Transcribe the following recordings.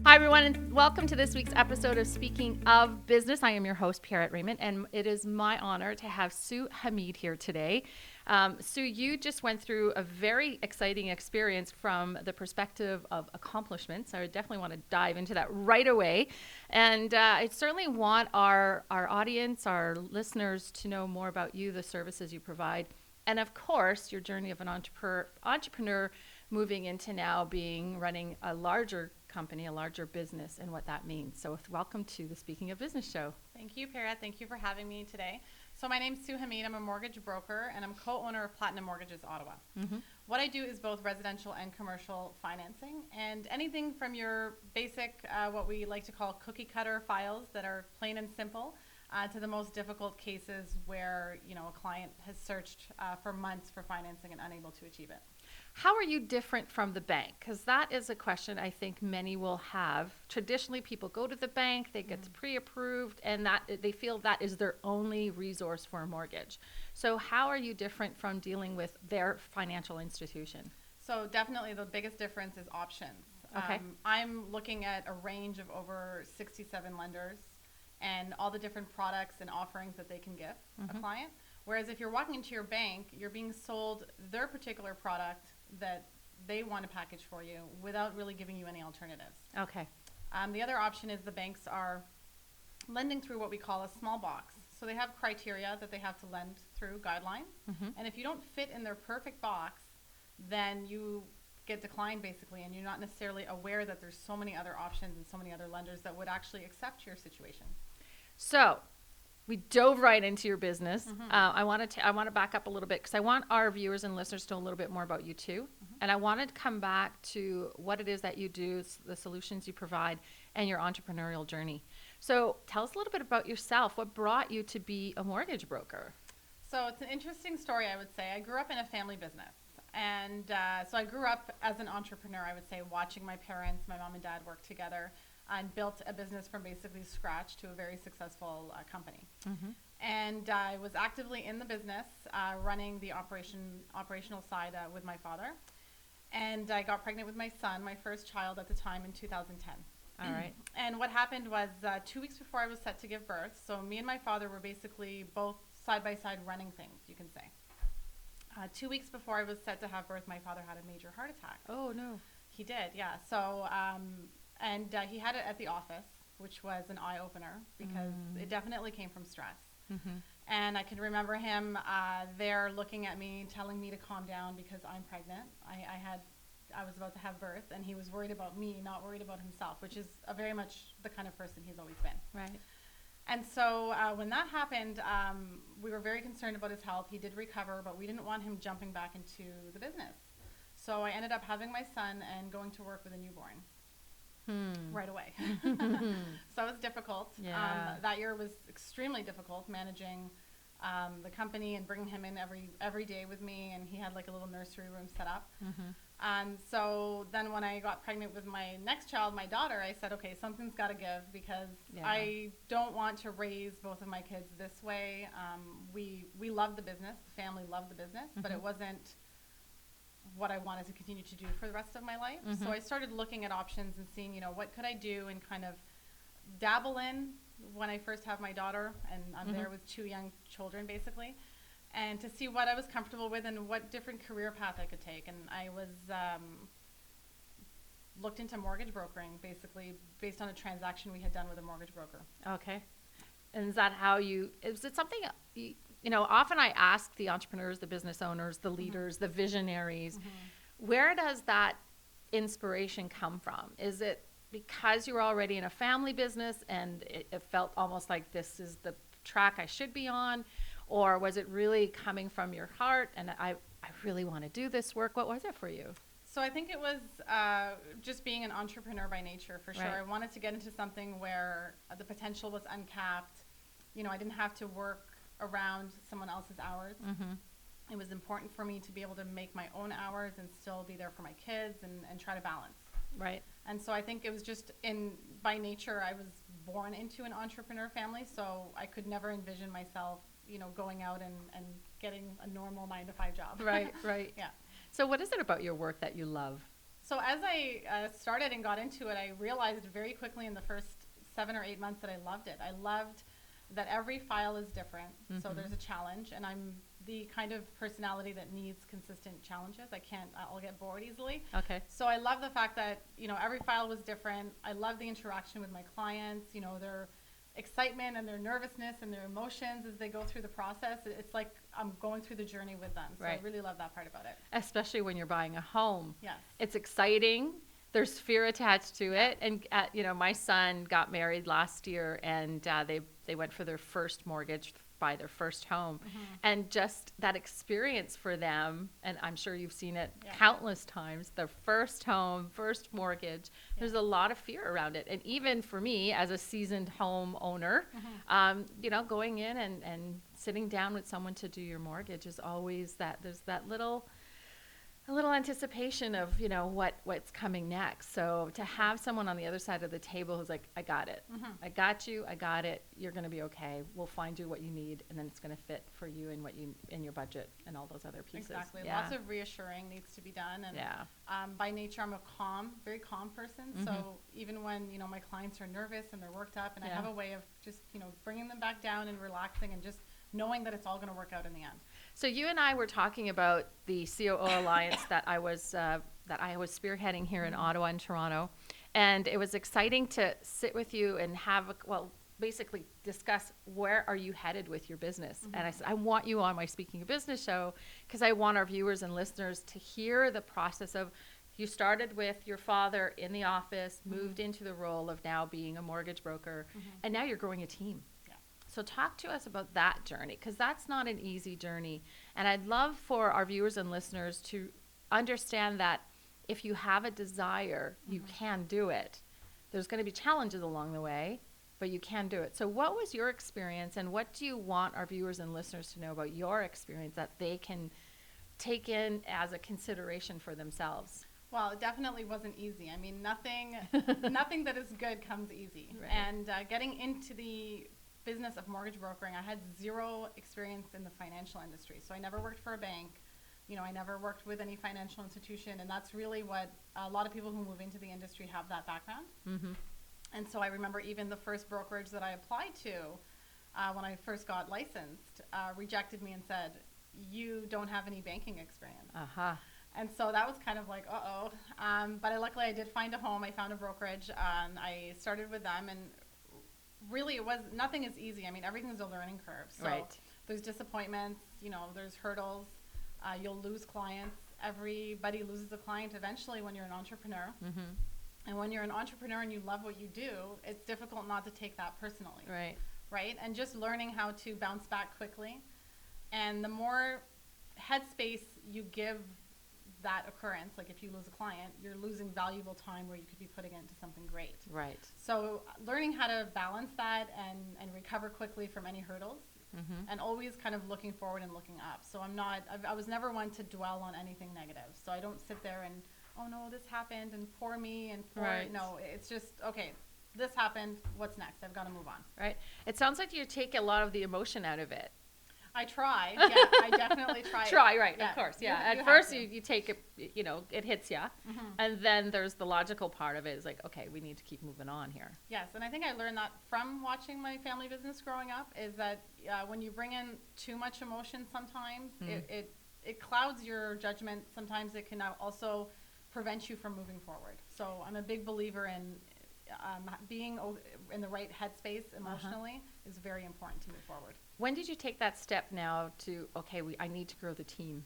Hi, everyone, and welcome to this week's episode of Speaking of Business. I am your host, Pierrette Raymond, and it is my honor to have Sue Hameed here today. Sue, you just went through a very exciting experience from the perspective of accomplishments. I would definitely want to dive into that right away. And I certainly want our audience, our listeners, to know more about you, the services you provide, and of course, your journey of an entrepreneur moving into now running a larger company, a larger business, and what that means. So welcome to the Speaking of Business show. Thank you, Pierrette. Thank you for having me today. So my name's Sue Hameed. I'm a mortgage broker, and I'm co-owner of Platinum Mortgages Ottawa. Mm-hmm. What I do is both residential and commercial financing, and anything from your basic, what we like to call cookie cutter files that are plain and simple, to the most difficult cases where a client has searched for months for financing and unable to achieve it. How are you different from the bank? Because that is a question I think many will have. Traditionally, people go to the bank, they get pre-approved, and that they feel that is their only resource for a mortgage. So how are you different from dealing with their financial institution? So definitely the biggest difference is options. Okay. I'm looking at a range of over 67 lenders and all the different products and offerings that they can give a client. Whereas if you're walking into your bank, you're being sold their particular product that they want to package for you without really giving you any alternatives. Okay. The other option is the banks are lending through what we call a small box. So they have criteria that they have to lend through, guidelines. And if you don't fit in their perfect box, then you get declined basically, and you're not necessarily aware that there's so many other options and so many other lenders that would actually accept your situation. So we dove right into your business. I want to back up a little bit because I want our viewers and listeners to know a little bit more about you too. And I wanted to come back to what it is that you do, the solutions you provide, and your entrepreneurial journey. So tell us a little bit about yourself. What brought you to be a mortgage broker? So it's an interesting story, I would say. I grew up in a family business. And so I grew up as an entrepreneur, I would say, watching my parents, my mom and dad work together, and built a business from basically scratch to a very successful company. And I was actively in the business, running the operational side with my father. And I got pregnant with my son, my first child at the time, in 2010. All right. And what happened was 2 weeks before I was set to give birth, so me and my father were basically both side by side running things, you can say. 2 weeks before I was set to have birth, my father had a major heart attack. Oh, no. He did, yeah. So, and he had it at the office, which was an eye-opener because it definitely came from stress. And I can remember him there looking at me, telling me to calm down because I'm pregnant. I was about to have birth, and he was worried about me, not worried about himself, which is very much the kind of person he's always been. Right. And so when that happened, we were very concerned about his health. He did recover, but we didn't want him jumping back into the business. So I ended up having my son and going to work with a newborn right away. So it was difficult. Yeah. That year was extremely difficult, managing the company and bringing him in every day with me. And he had like a little nursery room set up. So then when I got pregnant with my next child, my daughter, I said, okay, something's got to give because I don't want to raise both of my kids this way. We loved the business. The family loved the business, but it wasn't what I wanted to continue to do for the rest of my life. So I started looking at options and seeing, what could I do and kind of dabble in when I first have my daughter, and I'm there with 2 young children basically, and to see what I was comfortable with and what different career path I could take. And I was looked into mortgage brokering basically based on a transaction we had done with a mortgage broker. Okay. And is it something, often I ask the entrepreneurs, the business owners, the leaders, the visionaries, where does that inspiration come from? Is it because you were already in a family business and it felt almost like this is the track I should be on? Or was it really coming from your heart and I really want to do this work? What was it for you? So I think it was just being an entrepreneur by nature, for sure. Right. I wanted to get into something where the potential was uncapped. I didn't have to work around someone else's hours. It was important for me to be able to make my own hours and still be there for my kids and try to balance. Right. And so I think it was just by nature, I was born into an entrepreneur family, so I could never envision myself, going out and getting a normal 9-to-5 job. Right, right. Yeah. So what is it about your work that you love? So as I started and got into it, I realized very quickly in the first 7 or 8 months that I loved it. I loved that every file is different. So there's a challenge, and I'm the kind of personality that needs consistent challenges. I'll get bored easily. Okay. So I love the fact that, every file was different. I love the interaction with my clients, their excitement and their nervousness and their emotions as they go through the process. It's like I'm going through the journey with them. So I really love that part about it. Especially when you're buying a home. Yes. It's exciting. There's fear attached to it. And, my son got married last year, and they went for their first mortgage, buy their first home. And just that experience for them, and I'm sure you've seen it countless times, their first home, first mortgage, there's a lot of fear around it. And even for me as a seasoned home owner, going in and sitting down with someone to do your mortgage is always there's that a little anticipation of, what's coming next. So to have someone on the other side of the table who's like, I got it. I got you. I got it. You're going to be okay. We'll find you what you need, and then it's going to fit for you and in your budget and all those other pieces. Exactly. Lots of reassuring needs to be done. And by nature, I'm a very calm person. So even when, my clients are nervous and they're worked up, and I have a way of just, bringing them back down and relaxing and just knowing that it's all going to work out in the end. So you and I were talking about the COO Alliance that I was spearheading here in Ottawa and Toronto, and it was exciting to sit with you and basically discuss where are you headed with your business. And I said, I want you on my Speaking of Business show because I want our viewers and listeners to hear the process of you started with your father in the office, moved into the role of now being a mortgage broker, and now you're growing a team. So talk to us about that journey, because that's not an easy journey. And I'd love for our viewers and listeners to understand that if you have a desire, you can do it. There's going to be challenges along the way, but you can do it. So what was your experience, and what do you want our viewers and listeners to know about your experience that they can take in as a consideration for themselves? Well, it definitely wasn't easy. I mean, nothing that is good comes easy. Right. And getting into the business of mortgage brokering, I had zero experience in the financial industry. So I never worked for a bank. I never worked with any financial institution. And that's really what a lot of people who move into the industry have, that background. And so I remember even the first brokerage that I applied to when I first got licensed rejected me and said, you don't have any banking experience. And so that was kind of like, uh-oh. But luckily I did find a home. I found a brokerage, and I started with them. And really, nothing is easy. I mean, everything's a learning curve. So there's disappointments, there's hurdles. You'll lose clients. Everybody loses a client eventually when you're an entrepreneur. And when you're an entrepreneur and you love what you do, it's difficult not to take that personally. Right? And just learning how to bounce back quickly. And the more headspace you give that occurrence, like if you lose a client, you're losing valuable time where you could be putting it into something great. So learning how to balance that and recover quickly from any hurdles, and always kind of looking forward and looking up. So I was never one to dwell on anything negative. So I don't sit there and, oh no, this happened and poor me and no, it's just, okay, this happened, what's next? I've got to move on. It sounds like you take a lot of the emotion out of it. I try. Yeah, I definitely try. Of course. Yeah. At first you take it, it hits you. And then there's the logical part of it is like, okay, we need to keep moving on here. Yes. And I think I learned that from watching my family business growing up, is that when you bring in too much emotion sometimes, it clouds your judgment. Sometimes it can also prevent you from moving forward. So I'm a big believer in being in the right headspace emotionally is very important to move forward. When did you take that step now to, okay, I need to grow the team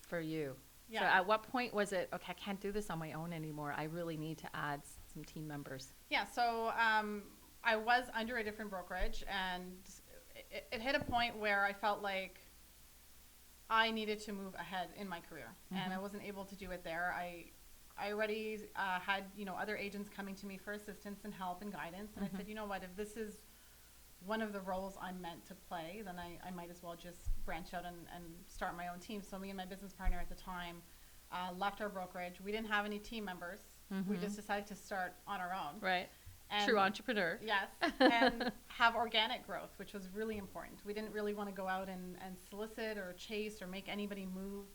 for you? Yeah. So at what point was it, okay, I can't do this on my own anymore. I really need to add some team members. Yeah, so I was under a different brokerage, and it hit a point where I felt like I needed to move ahead in my career, and I wasn't able to do it there. I already had, other agents coming to me for assistance and help and guidance, and I said, you know what, if this is one of the roles I'm meant to play, then I might as well just branch out and start my own team. So me and my business partner at the time left our brokerage. We didn't have any team members. We just decided to start on our own. And True entrepreneur. Yes, and have organic growth, which was really important. We didn't really want to go out and solicit or chase or make anybody move.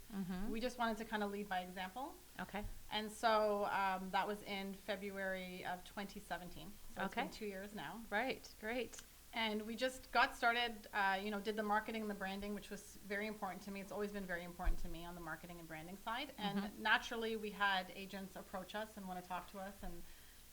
We just wanted to kind of lead by example. Okay. And so that was in February of 2017. So it's been 2 years now. Right, great. And we just got started, did the marketing and the branding, which was very important to me. It's always been very important to me on the marketing and branding side. And naturally, we had agents approach us and want to talk to us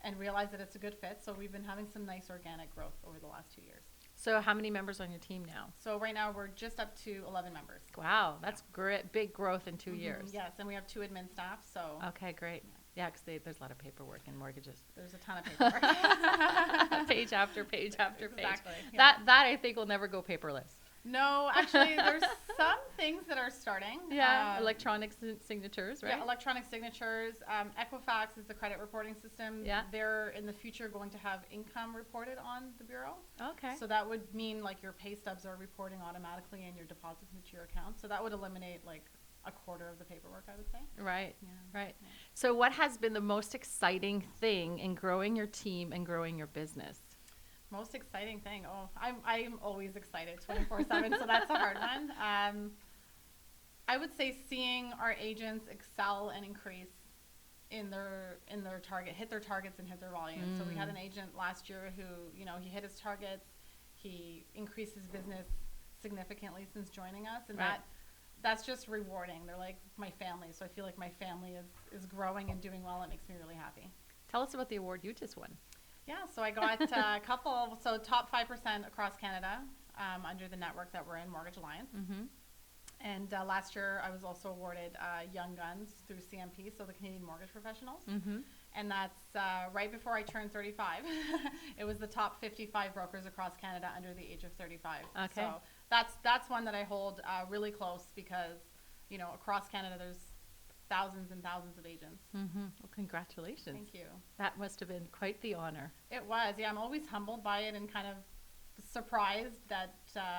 and realize that it's a good fit. So we've been having some nice organic growth over the last 2 years. So how many members on your team now? So right now, we're just up to 11 members. Wow, that's great. Big growth in 2 years. Yes, and we have 2 admin staff. So okay, great. Yeah, because there's a lot of paperwork in mortgages. There's a ton of paperwork. Page after page after page. Exactly. Yeah. That I think will never go paperless. No, actually, there's some things that are starting. Yeah, electronic signatures, right? Yeah, electronic signatures. Equifax is the credit reporting system. Yeah. They're in the future going to have income reported on the bureau. Okay. So that would mean like your pay stubs are reporting automatically and your deposits into your account. So that would eliminate like a quarter of the paperwork, I would say. Right, Yeah. right. So what has been the most exciting thing in growing your team and growing your business? Most exciting thing. Oh, I'm always excited 24/7, so that's a hard one. I would say seeing our agents excel and increase in their target, hit their targets and hit their volume. So we had an agent last year who, he hit his targets. He increased his business significantly since joining us, and that's just rewarding. They're like my family, so I feel like my family is growing and doing well. It makes me really happy. Tell us about the award you just won. Yeah, so I got a couple, so top 5% across Canada under the network that we're in, Mortgage Alliance. And last year I was also awarded Young Guns through CMP, so the Canadian Mortgage Professionals. And that's right before I turned 35. It was the top 55 brokers across Canada under the age of 35. Okay. So that's one that I hold really close because, across Canada there's thousands and thousands of agents. Well, congratulations. Thank you. That must have been quite the honor. It was. Yeah, I'm always humbled by it and kind of surprised that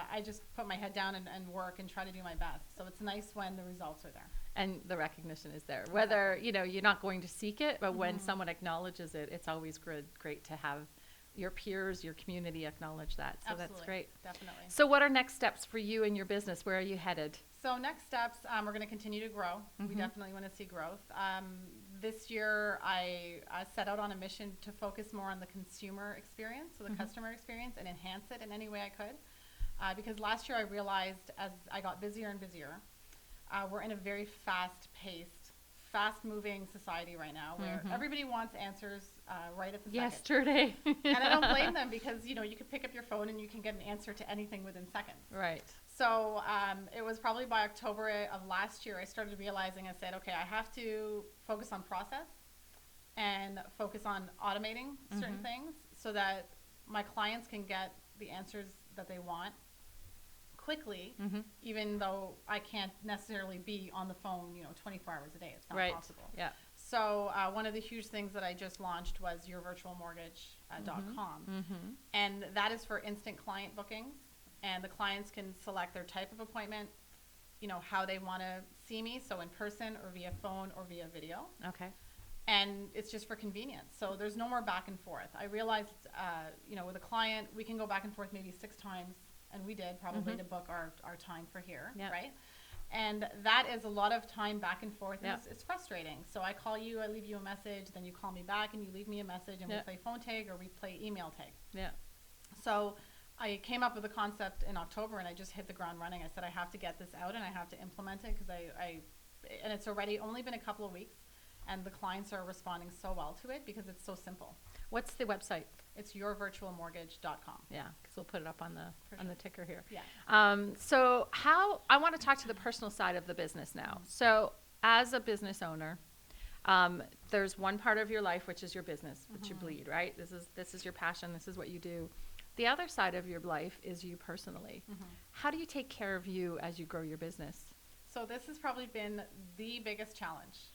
I just put my head down and work and try to do my best. So it's nice when the results are there. And the recognition is there. Whether, you're not going to seek it, but when someone acknowledges it, it's always great to have your peers, your community acknowledge that. So Absolutely. That's great. Definitely. So what are next steps for you and your business? Where are you headed? So next steps, we're going to continue to grow. We definitely want to see growth. This year, I set out on a mission to focus more on the consumer experience, so the customer experience, and enhance it in any way I could. Because last year I realized as I got busier and busier, we're in a very fast-paced, fast-moving society right now where everybody wants answers right at the second. Yesterday. And I don't blame them because, you can pick up your phone and you can get an answer to anything within seconds. Right. So it was probably by October of last year I started realizing, I said, okay, I have to focus on process and focus on automating certain things so that my clients can get the answers that they want quickly, even though I can't necessarily be on the phone, 24 hours a day. It's not possible. Yeah. So one of the huge things that I just launched was yourvirtualmortgage.com. And that is for instant client bookings. And the clients can select their type of appointment, how they want to see me, so in person or via phone or via video. Okay. And it's just for convenience. So there's no more back and forth. I realized, with a client, we can go back and forth maybe 6 times, and we did probably to book our time for here, right? And that is a lot of time back and forth, and it's frustrating. So I call you, I leave you a message, then you call me back and you leave me a message, and we play phone tag or we play email tag. Yeah. So I came up with a concept in October, and I just hit the ground running. I said I have to get this out and I have to implement it because and it's already only been a couple of weeks, and the clients are responding so well to it because it's so simple. What's the website? It's yourvirtualmortgage.com. Yeah, because we'll put it up on the ticker here. Yeah. So I want to talk to the personal side of the business now. So as a business owner, there's one part of your life which is your business, which you bleed, right? This is your passion. This is what you do. The other side of your life is you personally. How do you take care of you as you grow your business? So this has probably been the biggest challenge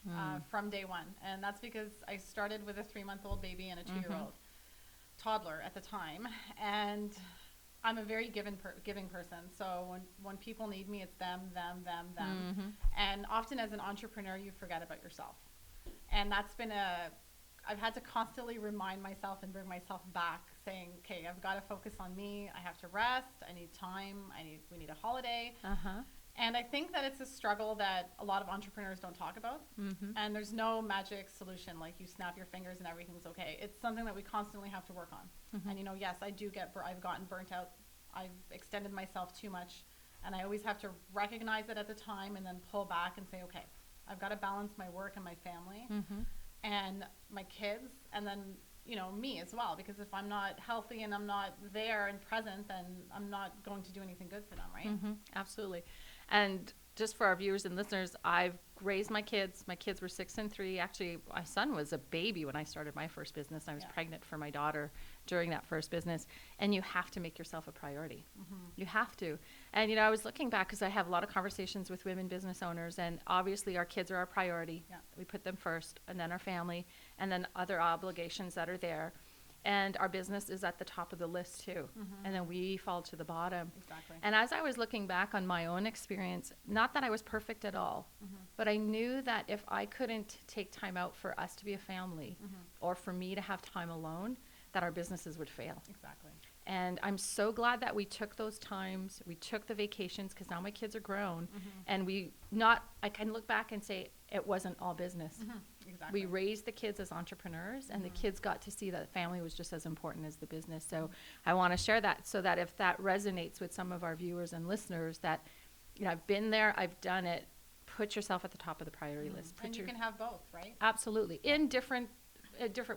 from day one. And that's because I started with a 3-month-old baby and a 2-year-old toddler at the time. And I'm a very giving person. So when people need me, it's them. And often as an entrepreneur, you forget about yourself. And that's been a I've had to constantly remind myself and bring myself back, saying, okay, I've got to focus on me. I have to rest. I need time. We need a holiday. And I think that it's a struggle that a lot of entrepreneurs don't talk about. And there's no magic solution, like you snap your fingers and everything's okay. It's something that we constantly have to work on. And, you know, yes, I've gotten burnt out. I've extended myself too much. And I always have to recognize it at the time and then pull back and say, okay, I've got to balance my work and my family and my kids, and then, you know, me as well, because if I'm not healthy and I'm not there and present, then I'm not going to do anything good for them, right? Absolutely. And just for our viewers and listeners, I've raised my kids. My kids were 6 and 3. Actually, my son was a baby when I started my first business. I was pregnant for my daughter during that first business. And you have to make yourself a priority. You have to. And, you know, I was looking back because I have a lot of conversations with women business owners. And obviously our kids are our priority. We put them first, and then our family, and then other obligations that are there. And our business is at the top of the list too. And then we fall to the bottom. Exactly. And as I was looking back on my own experience, not that I was perfect at all, but I knew that if I couldn't take time out for us to be a family or for me to have time alone, that our businesses would fail. Exactly. And I'm so glad that we took those times, we took the vacations, because now my kids are grown, and I can look back and say it wasn't all business. Exactly. We raised the kids as entrepreneurs, and the kids got to see that family was just as important as the business. So I want to share that, so that if that resonates with some of our viewers and listeners, that, you know, I've been there, I've done it. Put yourself at the top of the priority list. And you can have both, right? Absolutely, in different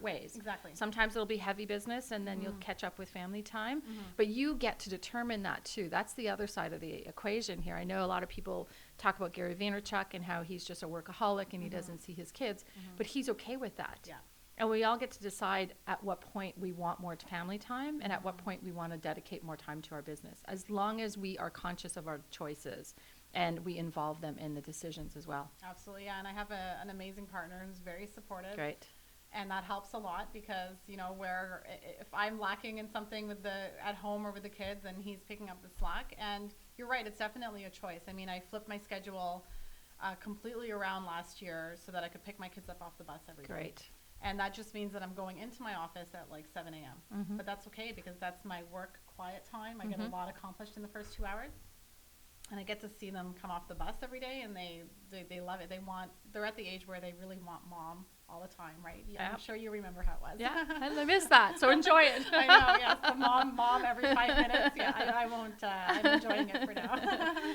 ways. Exactly. Sometimes it'll be heavy business, and then you'll catch up with family time. But you get to determine that too. That's the other side of the equation here. I know a lot of people talk about Gary Vaynerchuk and how he's just a workaholic and he doesn't see his kids, but he's okay with that. Yeah. And we all get to decide at what point we want more family time and at what point we want to dedicate more time to our business, as long as we are conscious of our choices and we involve them in the decisions as well. Absolutely. Yeah. And I have an amazing partner who's very supportive. Great. And that helps a lot, because, you know, where if I'm lacking in something at home or with the kids, then he's picking up the slack. And you're right, it's definitely a choice. I mean, I flipped my schedule completely around last year so that I could pick my kids up off the bus every day. Great. And that just means that I'm going into my office at like 7 a.m. But that's okay, because that's my work quiet time. I get a lot accomplished in the first 2 hours. And I get to see them come off the bus every day, and they love it. They're at the age where they really want mom all the time, right? Yeah, I'm sure you remember how it was. Yeah, and I miss that, so enjoy it. I know, yes, the mom every 5 minutes. Yeah, I won't, I'm enjoying it for now.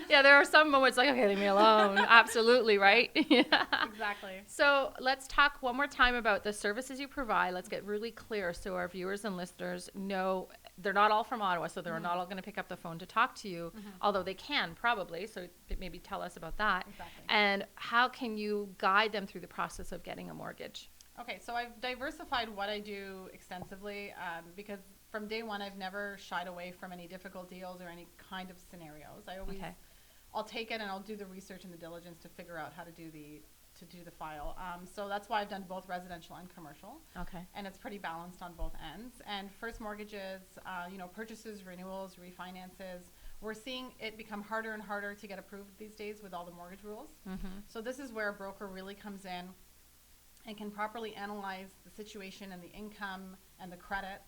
Yeah, there are some moments like, okay, leave me alone. Absolutely, right? Yeah. Exactly. So let's talk one more time about the services you provide. Let's get really clear so our viewers and listeners know they're not all from Ottawa, so they're not all going to pick up the phone to talk to you, although they can probably, so maybe tell us about that. Exactly. And how can you guide them through the process of getting a mortgage? Okay, so I've diversified what I do extensively, because from day one I've never shied away from any difficult deals or any kind of scenarios. I'll take it and I'll do the research and the diligence to figure out how to do the file. So that's why I've done both residential and commercial. Okay. And it's pretty balanced on both ends. And first mortgages, purchases, renewals, refinances, we're seeing it become harder and harder to get approved these days with all the mortgage rules. So this is where a broker really comes in and can properly analyze the situation and the income and the credit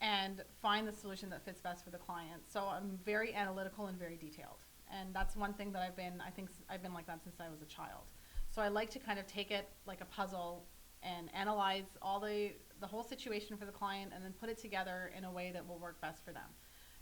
and find the solution that fits best for the client. So I'm very analytical and very detailed. And that's one thing that I think I've been like that since I was a child. So I like to kind of take it like a puzzle and analyze all the whole situation for the client and then put it together in a way that will work best for them.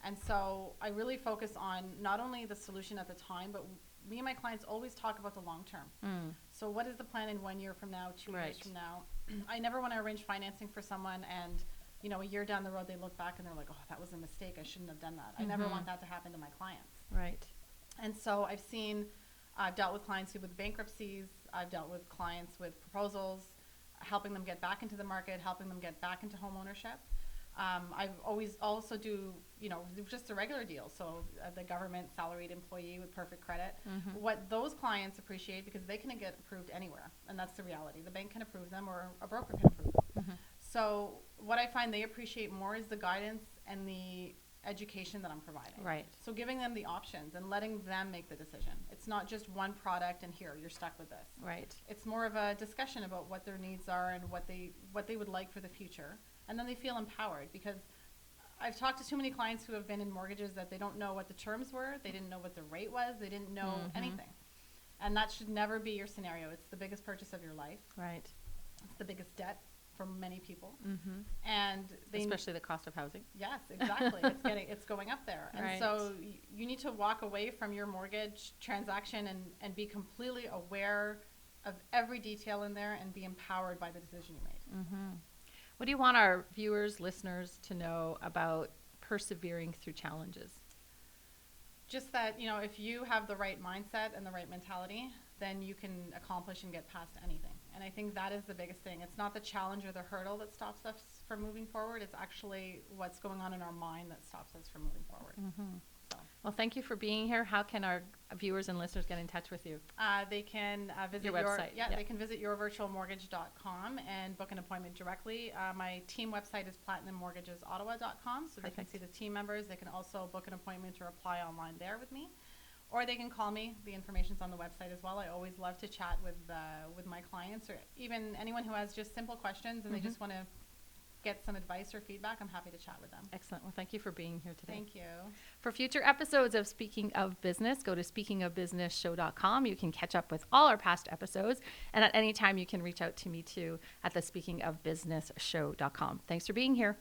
And so I really focus on not only the solution at the time, but me and my clients always talk about the long term. So what is the plan in 1 year from now, 2 years from now? I never want to arrange financing for someone and, you know, a year down the road they look back and they're like, oh, that was a mistake. I shouldn't have done that. I never want that to happen to my clients. Right. And so I've dealt with clients with bankruptcies. I've dealt with clients with proposals, helping them get back into the market, helping them get back into home ownership. I've always also do, just a regular deal. So the government salaried employee with perfect credit. What those clients appreciate, because they can get approved anywhere. And that's the reality. The bank can approve them or a broker can approve them. So what I find they appreciate more is the guidance and the education that I'm providing. Right. So giving them the options and letting them make the decision. It's not just one product and here, you're stuck with this. Right. It's more of a discussion about what their needs are and what they would like for the future. And then they feel empowered, because I've talked to too many clients who have been in mortgages that they don't know what the terms were, they didn't know what the rate was, they didn't know anything. And that should never be your scenario. It's the biggest purchase of your life. Right. It's the biggest debt for many people. And especially the cost of housing. Yes, exactly. It's going up there. And Right. so you need to walk away from your mortgage transaction and be completely aware of every detail in there and be empowered by the decision you made. What do you want our viewers, listeners to know about persevering through challenges? Just that, if you have the right mindset and the right mentality, then you can accomplish and get past anything. And I think that is the biggest thing. It's not the challenge or the hurdle that stops us from moving forward. It's actually what's going on in our mind that stops us from moving forward. So, Well, thank you for being here. How can our viewers and listeners get in touch with you? they can visit Your website. They can visit yourvirtualmortgage.com and book an appointment directly. My team website is PlatinumMortgagesOttawa.com, so they can see the team members. They can also book an appointment or apply online there with me. Or they can call me. The information's on the website as well. I always love to chat with my clients, or even anyone who has just simple questions and they just want to get some advice or feedback. I'm happy to chat with them. Excellent. Well, thank you for being here today. Thank you. For future episodes of Speaking of Business, go to speakingofbusinessshow.com. You can catch up with all our past episodes. And at any time, you can reach out to me too at the speakingofbusinessshow.com. Thanks for being here.